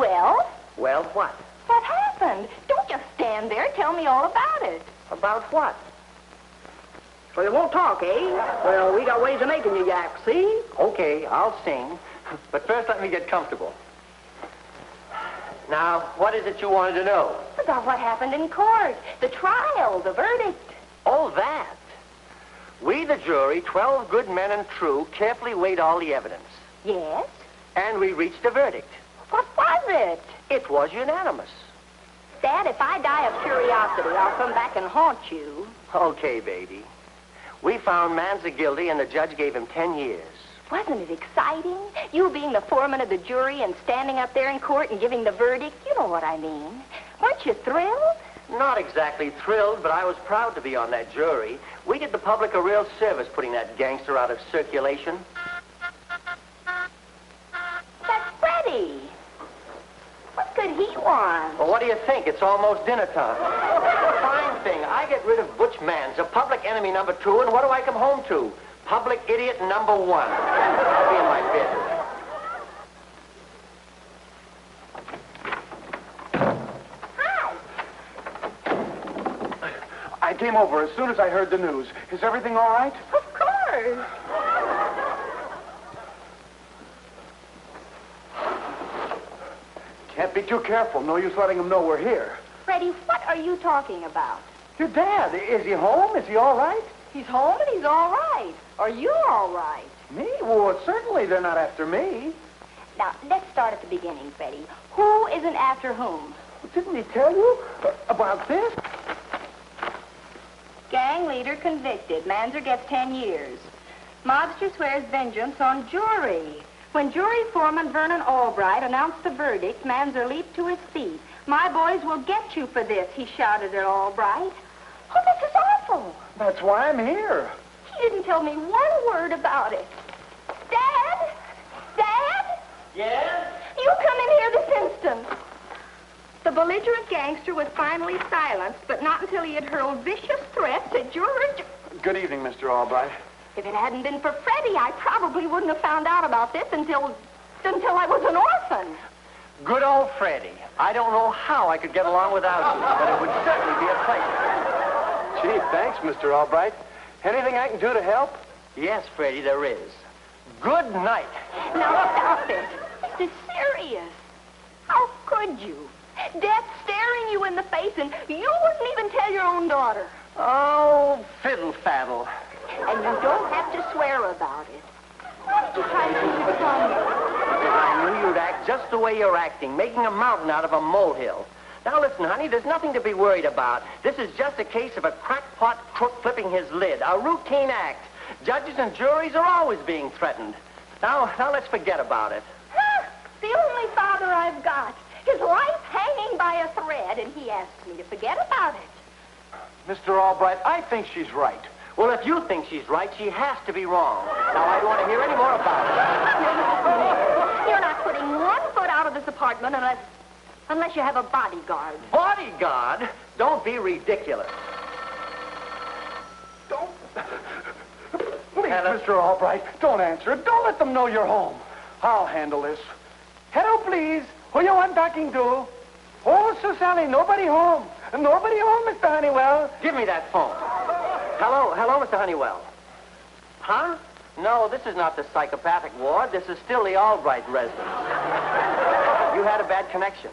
Well? Well, what? What happened? Don't just stand there. Tell me all about it. About what? So you won't talk, eh? Well, we got ways of making you yak, see? Okay, I'll sing. But first, let me get comfortable. Now, what is it you wanted to know? About what happened in court. The trial, the verdict. Oh, that. We, the jury, 12 good men and true, carefully weighed all the evidence. Yes? And we reached a verdict. What was it? It was unanimous. Dad, if I die of curiosity, I'll come back and haunt you. Okay, baby. We found Manza guilty, and the judge gave him 10 years. Wasn't it exciting? You being the foreman of the jury and standing up there in court and giving the verdict. You know what I mean. Weren't you thrilled? Not exactly thrilled, but I was proud to be on that jury. We did the public a real service putting that gangster out of circulation. That's Freddie. What could he want? Well, what do you think? It's almost dinner time. Fine thing. I get rid of Butch Manza, public enemy number 2, and what do I come home to? Public idiot number 1. I'll be in my bed. Hi. I came over as soon as I heard the news. Is everything all right? Of course. Can't be too careful. No use letting them know we're here. Freddie, what are you talking about? Your dad, is he home? Is he all right? He's home and he's all right. Are you all right? Me? Well, certainly they're not after me. Now, let's start at the beginning, Freddie. Who isn't after whom? Didn't he tell you about this? Gang leader convicted. Manzer gets 10 years. Mobster swears vengeance on jury. When jury foreman Vernon Albright announced the verdict, Manzer leaped to his feet. "My boys will get you for this," he shouted at Albright. Oh, this is awful. That's why I'm here. He didn't tell me one word about it. Dad? Dad? Yes? You come in here this instant. The belligerent gangster was finally silenced, but not until he had hurled vicious threats at jurors. Good evening, Mr. Albright. If it hadn't been for Freddie, I probably wouldn't have found out about this until I was an orphan. Good old Freddie. I don't know how I could get along without you, but it would certainly be a pleasure. Gee, thanks, Mr. Albright. Anything I can do to help? Yes, Freddie, there is. Good night. Now stop it. This is serious. How could you? Death staring you in the face, and you wouldn't even tell your own daughter. Oh, fiddle-faddle. And you don't have to swear about it. Why did you try to keep it from me? I knew you'd act just the way you're acting, making a mountain out of a molehill. Now listen, honey, there's nothing to be worried about. This is just a case of a crackpot crook flipping his lid, a routine act. Judges and juries are always being threatened. Now let's forget about it. Huh? The only father I've got. His life hanging by a thread, and he asks me to forget about it. Mr. Albright, I think she's right. Well, if you think she's right, she has to be wrong. Now, I don't want to hear any more about it. You're not putting one foot out of this apartment unless you have a bodyguard. Bodyguard? Don't be ridiculous. Don't. Please, Mr. Albright, don't answer it. Don't let them know you're home. I'll handle this. Hello, please. Who you want talking to? Oh, Sir Sally, nobody home. Nobody home, Mr. Honeywell. Give me that phone. Hello, Mr. Honeywell. Huh? No, this is not the psychopathic ward. This is still the Albright residence. You had a bad connection.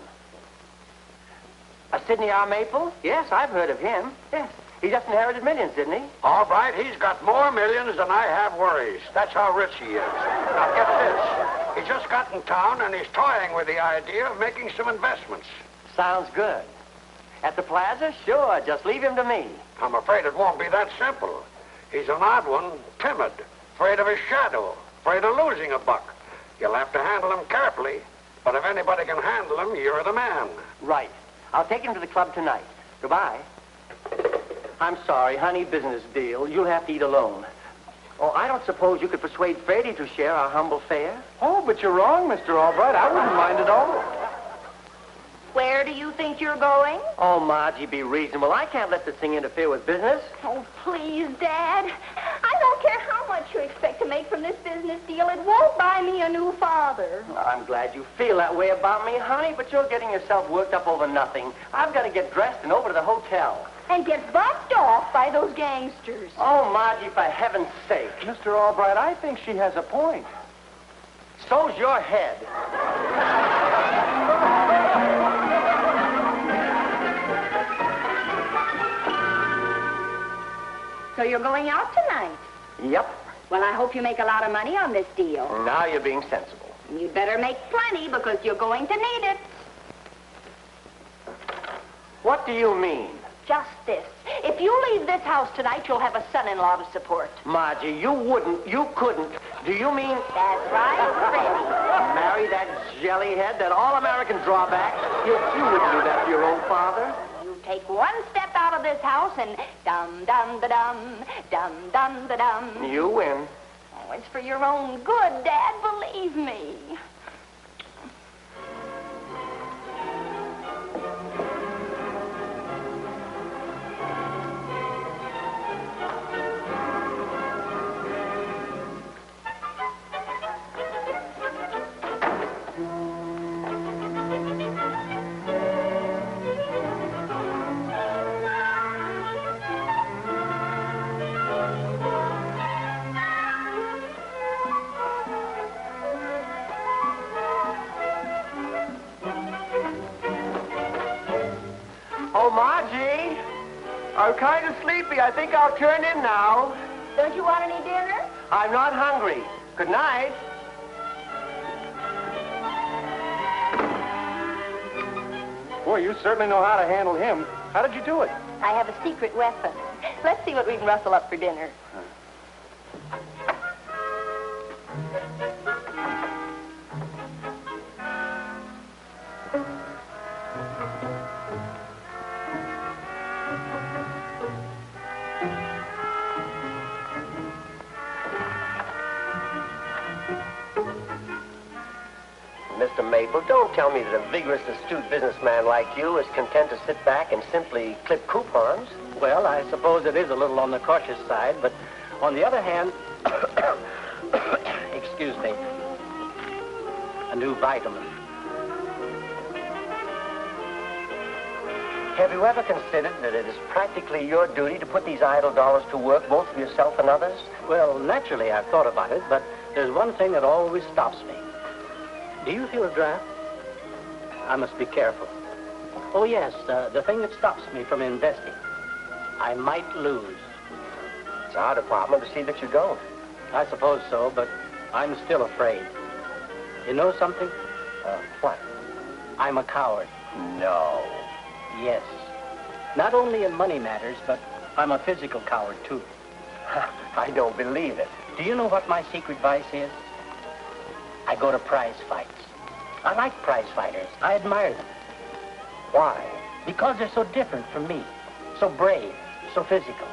Sidney R. Maple? Yes, I've heard of him. Yes. He just inherited millions, didn't he? Albright, he's got more millions than I have worries. That's how rich he is. Now, get this. He just got in town, and he's toying with the idea of making some investments. Sounds good. At the plaza? Sure, just leave him to me. I'm afraid it won't be that simple. He's an odd one, timid, afraid of his shadow, afraid of losing a buck. You'll have to handle him carefully, but if anybody can handle him, you're the man. Right. I'll take him to the club tonight. Goodbye. I'm sorry, honey, business deal. You'll have to eat alone. Oh, I don't suppose you could persuade Freddie to share our humble fare? Oh, but you're wrong, Mr. Albright. I wouldn't mind at all. Where do you think you're going? Oh, Margie, be reasonable. I can't let this thing interfere with business. Oh, please, Dad. I don't care how much you expect to make from this business deal. It won't buy me a new father. I'm glad you feel that way about me, honey, but you're getting yourself worked up over nothing. I've got to get dressed and over to the hotel. And get bumped off by those gangsters. Oh, Margie, for heaven's sake. Mr. Albright, I think she has a point. So's your head. So you're going out tonight? Yep. Well, I hope you make a lot of money on this deal. Now you're being sensible. You'd better make plenty because you're going to need it. What do you mean? Just this. If you leave this house tonight, you'll have a son-in-law to support. Margie, you wouldn't, you couldn't. Do you mean... That's right, Freddie. Marry that jellyhead, that all-American drawback? You wouldn't do that to your own father. You take one step out of this house and dum-dum-da-dum, dum-dum-da-dum. You win. Oh, it's for your own good, Dad, believe me. Oh, Margie, I'm kind of sleepy. I think I'll turn in now. Don't you want any dinner? I'm not hungry. Good night. Boy, you certainly know how to handle him. How did you do it? I have a secret weapon. Let's see what we can rustle up for dinner. Mr. Maple, don't tell me that a vigorous, astute businessman like you is content to sit back and simply clip coupons. Well, I suppose it is a little on the cautious side, but on the other hand, excuse me, a new vitamin. Have you ever considered that it is practically your duty to put these idle dollars to work, both for yourself and others? Well, naturally, I've thought about it, but there's one thing that always stops me. Do you feel a draft? I must be careful. Oh, yes, the thing that stops me from investing. I might lose. It's our department to see that you don't. I suppose so, but I'm still afraid. You know something? What? I'm a coward. No. Yes. Not only in money matters, but I'm a physical coward, too. I don't believe it. Do you know what my secret vice is? I go to prize fights. I like prize fighters. I admire them. Why? Because they're so different from me. So brave, so physical.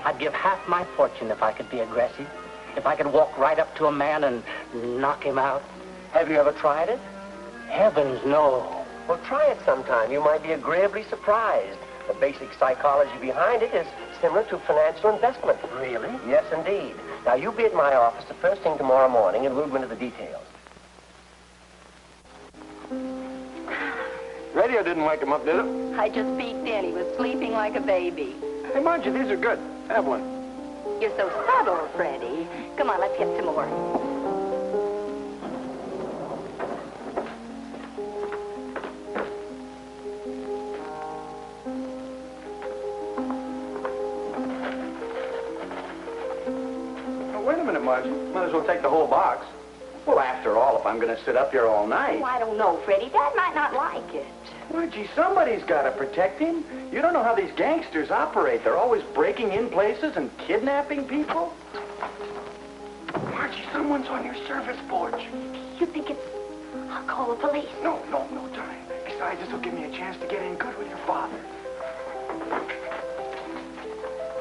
I'd give half my fortune if I could be aggressive. If I could walk right up to a man and knock him out. Have you ever tried it? Heavens, no. Well, try it sometime. You might be agreeably surprised. The basic psychology behind it is similar to financial investment. Really? Yes, indeed. Now, you be at my office the first thing tomorrow morning, and we'll go into the details. Radio didn't wake him up, did it? I just peeked in. He was sleeping like a baby. Hey, Margie, these are good. Have one. You're so subtle, Freddie. Come on, let's get some more. Wait a minute, Margie. Might as well take the whole box. Well, after all, if I'm going to sit up here all night... Oh, I don't know, Freddie. Dad might not like it. Margie, somebody's got to protect him. You don't know how these gangsters operate. They're always breaking in places and kidnapping people. Margie, someone's on your service porch. You think it's... I'll call the police. No time. Besides, this will give me a chance to get in good with your father.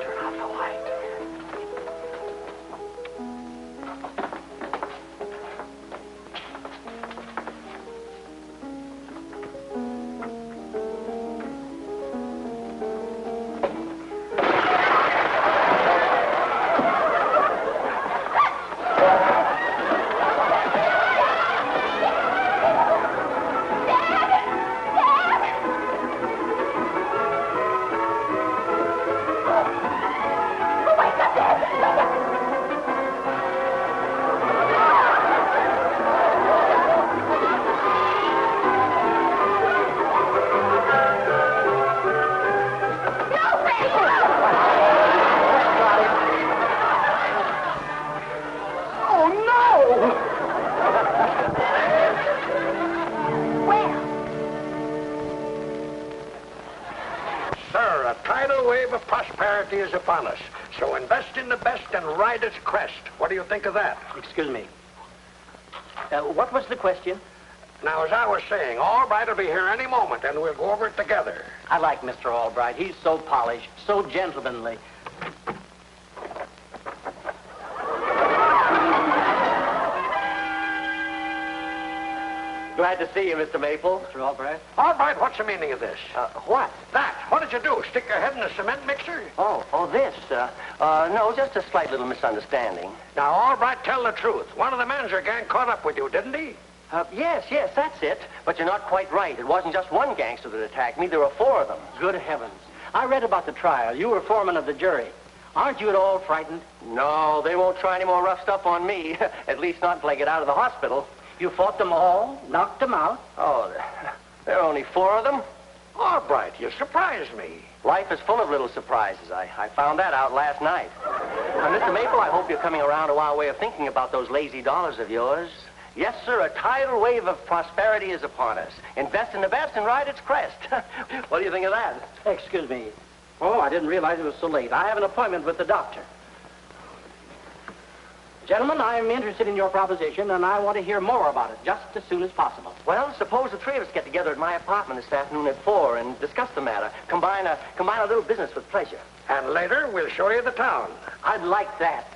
Turn off the light. prosperity is upon us. So invest in the best and ride its crest. What do you think of that? Excuse me. What was the question? Now, as I was saying, Albright will be here any moment, and we'll go over it together. I like Mr. Albright. He's so polished, so gentlemanly. Glad to see you, Mr. Maple. Mr. Albright? Albright, what's the meaning of this? What? That. What did you do? Stick your head in a cement mixer? This. No, just a slight little misunderstanding. Now, Albright, tell the truth. One of the Manzer gang caught up with you, didn't he? Yes, that's it. But you're not quite right. It wasn't just one gangster that attacked me. There were 4 of them. Good heavens. I read about the trial. You were foreman of the jury. Aren't you at all frightened? No, they won't try any more rough stuff on me. At least not until I get out of the hospital. You fought them all, knocked them out? Oh, there are only 4 of them. Albright, you surprised me. Life is full of little surprises. I found that out last night. Now, Mr. Maple, I hope you're coming around to our way of thinking about those lazy dollars of yours. Yes, sir, a tidal wave of prosperity is upon us. Invest in the best and ride its crest. What do you think of that? Excuse me. Oh, I didn't realize it was so late. I have an appointment with the doctor. Gentlemen, I'm interested in your proposition, and I want to hear more about it just as soon as possible. Well, suppose the 3 of us get together at my apartment this afternoon at 4 and discuss the matter. Combine a little business with pleasure. And later, we'll show you the town. I'd like that.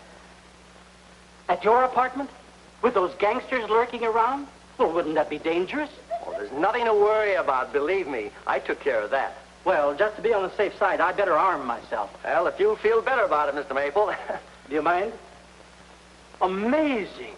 At your apartment? With those gangsters lurking around? Well, wouldn't that be dangerous? Oh, there's nothing to worry about, believe me. I took care of that. Well, just to be on the safe side, I'd better arm myself. Well, if you feel better about it, Mr. Maple. Do you mind? Amazing.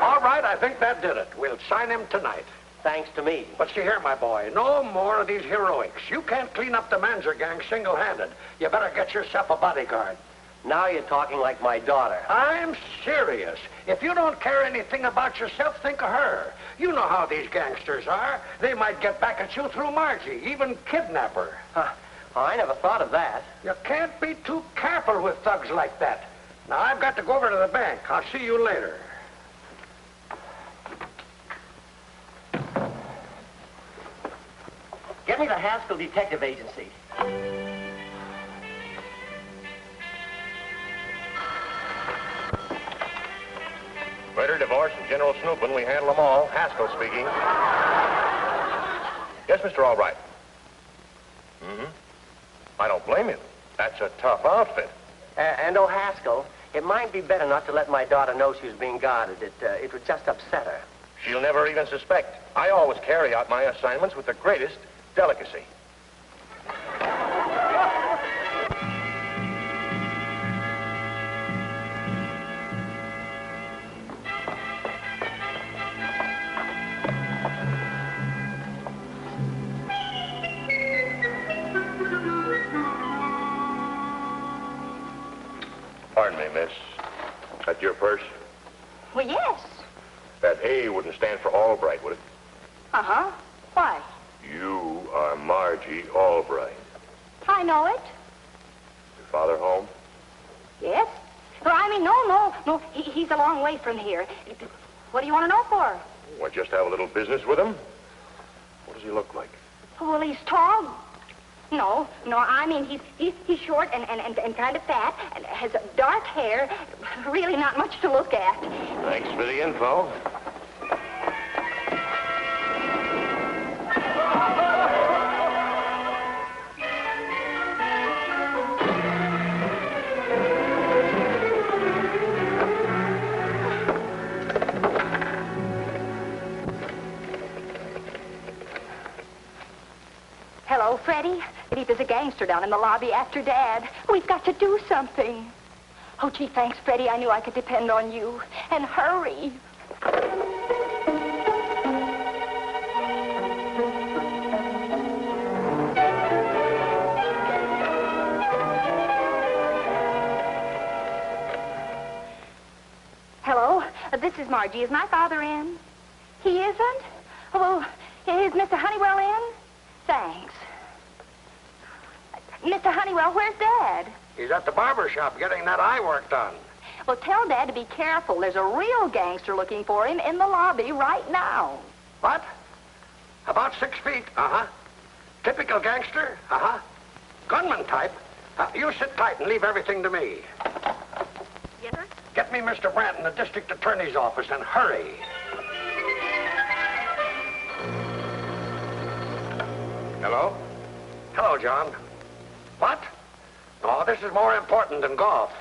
All right, I think that did it. We'll sign him tonight. Thanks to me. But see here, my boy, no more of these heroics. You can't clean up the Manzer gang single-handed. You better get yourself a bodyguard. Now you're talking like my daughter. I'm serious. If you don't care anything about yourself, think of her. You know how these gangsters are. They might get back at you through Margie, even kidnap her. I never thought of that. You can't be too careful with thugs like that. Now, I've got to go over to the bank. I'll see you later. Get me the Haskell Detective Agency. Murder, divorce, and general snooping, we handle them all. Haskell speaking. Yes, Mr. Albright. Mm-hmm. I don't blame you. That's a tough outfit. And Haskell, it might be better not to let my daughter know she was being guarded. It would just upset her. She'll never even suspect. I always carry out my assignments with the greatest delicacy. Pardon me, miss. That your purse? Well, yes. That A wouldn't stand for Albright, would it? Uh-huh. Why? You are Margie Albright. I know it. Your father home? Yes. Well, I mean, no. He's a long way from here. What do you want to know for? Want to just have a little business with him? What does he look like? Well, he's tall. No, I mean, he's short and kind of fat and has dark hair. Really not much to look at. Thanks for the info. Hello, Freddie. There's a gangster down in the lobby after Dad. We've got to do something. Oh, gee, thanks, Freddie. I knew I could depend on you. And hurry. Hello, this is Margie. Is my father in? He isn't? Oh, well, is Mr. Honeywell in? Thanks. Mr. Honeywell, where's Dad? He's at the barber shop getting that eye work done. Well, tell Dad to be careful. There's a real gangster looking for him in the lobby right now. What? About 6 feet, uh-huh. Typical gangster, uh-huh. Gunman type. You sit tight and leave everything to me. Yes, sir? Get me Mr. Brandt in the district attorney's office and hurry. Hello? Hello, John. What? Oh, this is more important than golf.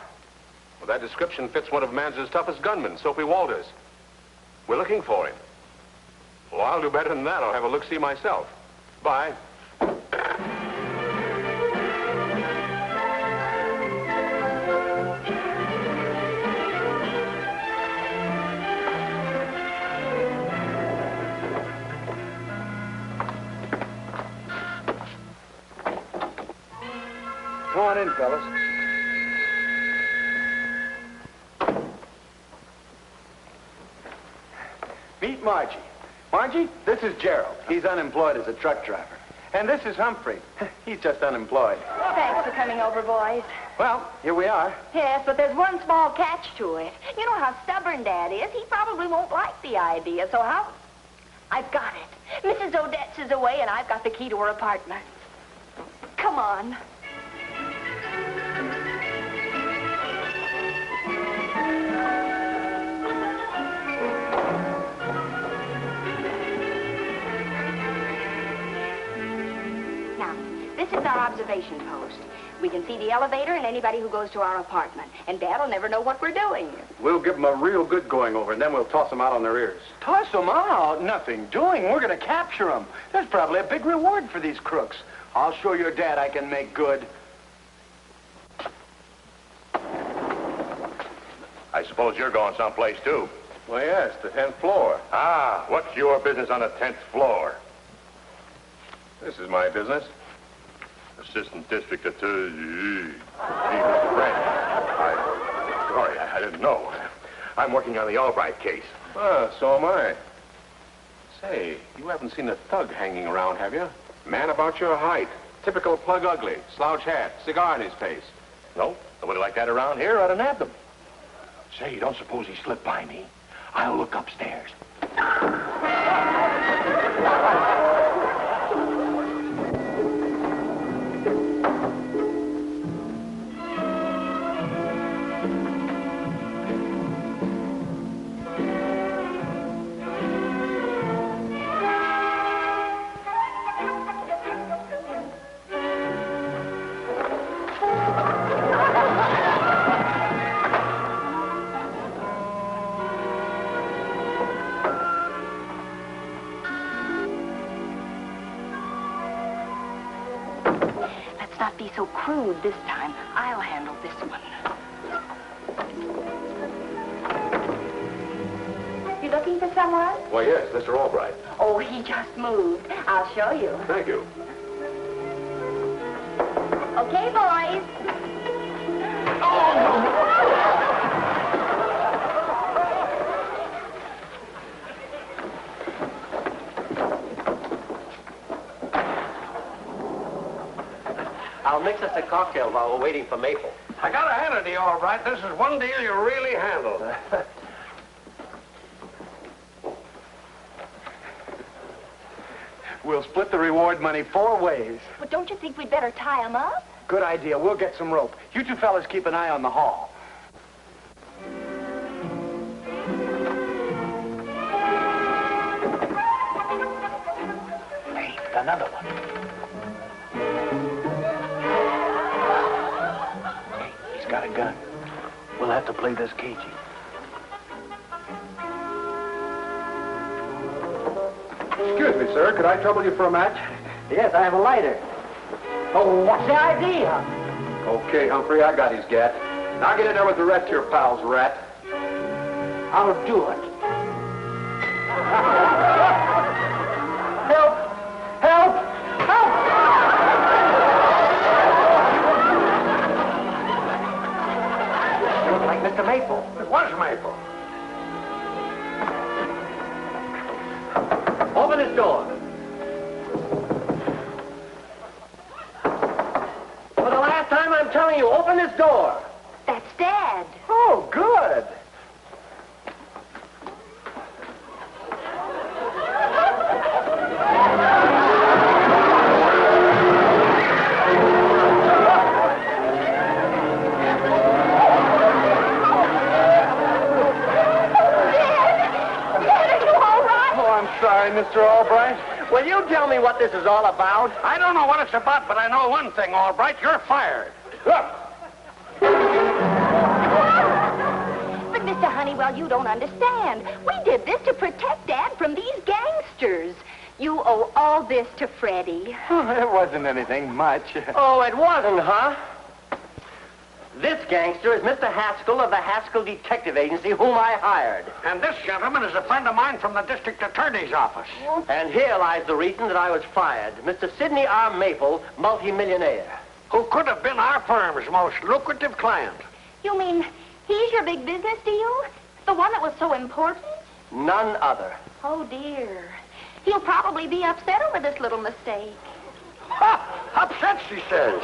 Well, that description fits one of Man's toughest gunmen, Soapy Walters. We're looking for him. Well, I'll do better than that. I'll have a look-see myself. Bye. Come on in, fellas. Meet Margie. Margie, this is Gerald. He's unemployed as a truck driver. And this is Humphrey. He's just unemployed. Thanks for coming over, boys. Well, here we are. Yes, but there's one small catch to it. You know how stubborn Dad is. He probably won't like the idea, so how... I've got it. Mrs. Odetts is away, and I've got the key to her apartment. Come on. This is our observation post. We can see the elevator and anybody who goes to our apartment. And Dad will never know what we're doing. We'll give them a real good going over, and then we'll toss them out on their ears. Toss them out? Nothing doing. We're going to capture them. There's probably a big reward for these crooks. I'll show your dad I can make good. I suppose you're going someplace, too. Well, yes, the 10th floor. Ah, what's your business on the 10th floor? This is my business. Assistant District Attorney. Mr. Brandt. Sorry, I didn't know. I'm working on the Albright case. So am I. Say, you haven't seen a thug hanging around, have you? Man about your height. Typical plug ugly. Slouch hat. Cigar in his face. No? Nobody like that around here. I'd have nabbed him. Say, don't suppose he slipped by me. I'll look upstairs. Not be so crude this time. I'll handle this one. You looking for someone? Why, yes, Mr. Albright. Oh, he just moved. I'll show you. Thank you. Okay, boys. I'll mix us a cocktail while we're waiting for Maple. I gotta hand it to you, all right. This is one deal you really handled. We'll split the reward money 4 ways. But don't you think we'd better tie him up? Good idea. We'll get some rope. You two fellas keep an eye on the hall. Hey, another one. Hey, he's got a gun. We'll have to play this cagey. Excuse me, sir. Could I trouble you for a match? Yes, I have a lighter. Oh, what's the idea? Okay, Humphrey, I got his gat. Now get in there with the rest of your pals, rat. I'll do it. Help! Help! Help! You look like Mr. Maple. It was Maple. Open this door. For the last time, I'm telling you, open this door. That's Dad. Oh, good. Hi, Mr. Albright. Will you tell me what this is all about? I don't know what it's about, but I know one thing, Albright. You're fired. Look. But, Mr. Honeywell, you don't understand. We did this to protect Dad from these gangsters. You owe all this to Freddie. It wasn't anything much. Oh, it wasn't, huh? This gangster is Mr. Haskell of the Haskell Detective Agency, whom I hired. And this gentleman is a friend of mine from the district attorney's office. And here lies the reason that I was fired. Mr. Sidney R. Maple, multimillionaire. Who could have been our firm's most lucrative client. You mean he's your big business deal? The one that was so important? None other. Oh, dear. He'll probably be upset over this little mistake. Ha! Upset, she says.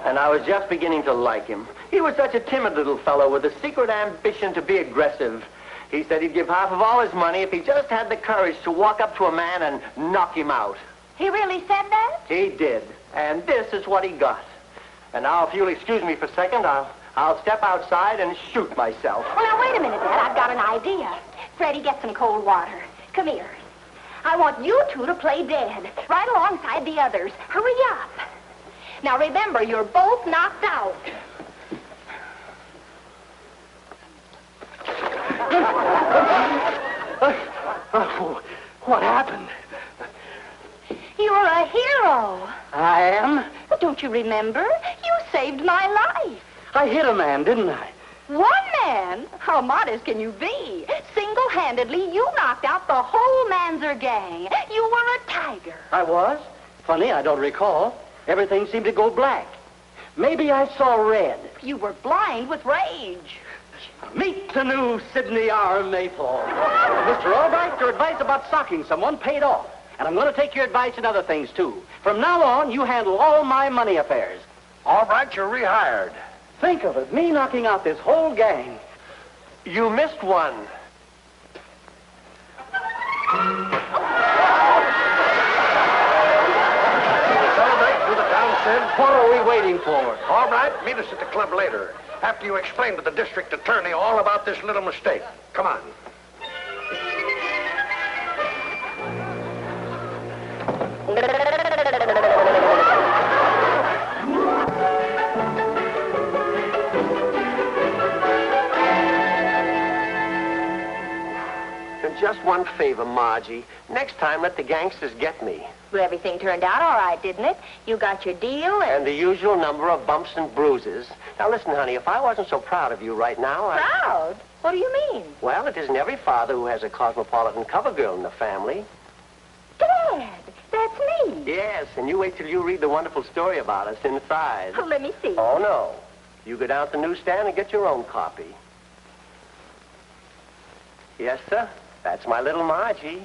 And I was just beginning to like him. He was such a timid little fellow with a secret ambition to be aggressive. He said he'd give half of all his money if he just had the courage to walk up to a man and knock him out. He really said that? He did. And this is what he got. And now, if you'll excuse me for a second, I'll step outside and shoot myself. Well, now, wait a minute, Dad. I've got an idea. Freddie, get some cold water. Come here. I want you two to play dead, right alongside the others. Hurry up. Now, remember, you're both knocked out. Oh, what happened? You're a hero. I am? Don't you remember? You saved my life. I hit a man, didn't I? One man? How modest can you be? Single-handedly, you knocked out the whole Manzer gang. You were a tiger. I was? Funny, I don't recall. Everything seemed to go black. Maybe I saw red. You were blind with rage. Meet the new Sidney R. Maple. Mr. Albright, your advice about socking someone paid off. And I'm going to take your advice in other things, too. From now on, you handle all my money affairs. Albright, you're rehired. Think of it, me knocking out this whole gang. You missed one. Celebrate through the town, Sid. What are we waiting for? Albright, meet us at the club later, after you explain to the district attorney all about this little mistake. Come on. And just one favor, Margie. Next time, let the gangsters get me. Well, everything turned out all right, didn't it? You got your deal And the usual number of bumps and bruises. Now, listen, honey, if I wasn't so proud of you right now, Proud? What do you mean? Well, it isn't every father who has a cosmopolitan cover girl in the family. Dad, that's me. Yes, and you wait till you read the wonderful story about us inside. Oh, let me see. Oh, no. You go down to the newsstand and get your own copy. Yes, sir. That's my little Margie.